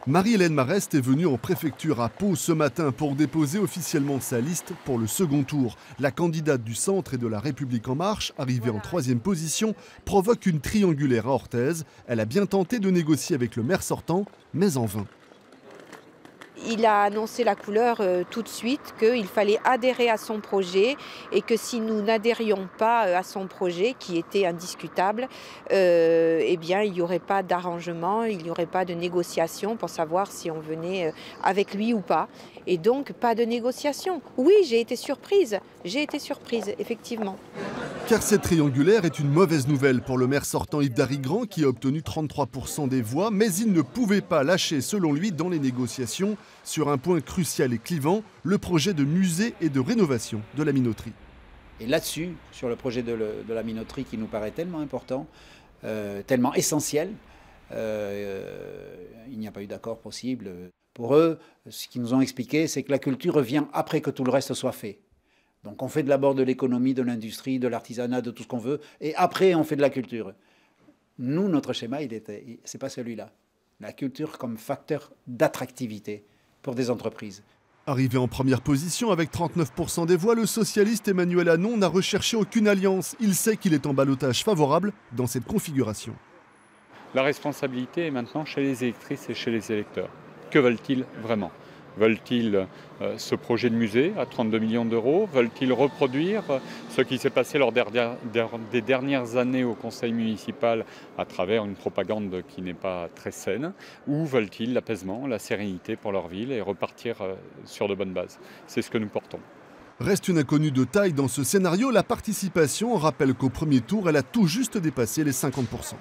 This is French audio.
Marie-Hélène Marest est venue en préfecture à Pau ce matin pour déposer officiellement sa liste pour le second tour. La candidate du Centre et de la République En Marche, arrivée en 3e position, provoque une triangulaire à Orthez. Elle a bien tenté de négocier avec le maire sortant, mais en vain. Il a annoncé la couleur tout de suite, qu'il fallait adhérer à son projet et que si nous n'adhérions pas à son projet, qui était indiscutable, eh bien, il n'y aurait pas d'arrangement, il n'y aurait pas de négociation pour savoir si on venait avec lui ou pas. Et donc, pas de négociation. Oui, j'ai été surprise, effectivement. Car cette triangulaire est une mauvaise nouvelle pour le maire sortant Yves Darigrand qui a obtenu 33% des voix, mais il ne pouvait pas lâcher, selon lui, dans les négociations, sur un point crucial et clivant, le projet de musée et de rénovation de la minoterie. Et là-dessus, sur le projet de la minoterie qui nous paraît tellement important, tellement essentiel, il n'y a pas eu d'accord possible. Pour eux, ce qu'ils nous ont expliqué, c'est que la culture revient après que tout le reste soit fait. Donc on fait d'abord de l'économie, de l'industrie, de l'artisanat, de tout ce qu'on veut, et après on fait de la culture. Nous, notre schéma, c'est pas celui-là. La culture comme facteur d'attractivité pour des entreprises. Arrivé en première position avec 39% des voix, le socialiste Emmanuel Anon n'a recherché aucune alliance. Il sait qu'il est en ballottage favorable dans cette configuration. La responsabilité est maintenant chez les électrices et chez les électeurs. Que veulent-ils vraiment ? Veulent-ils ce projet de musée à 32 millions d'euros? Veulent-ils reproduire ce qui s'est passé lors des dernières années au conseil municipal à travers une propagande qui n'est pas très saine? Ou veulent-ils l'apaisement, la sérénité pour leur ville et repartir sur de bonnes bases? C'est ce que nous portons. Reste une inconnue de taille dans ce scénario, la participation. On rappelle qu'au premier tour, elle a tout juste dépassé les 50%.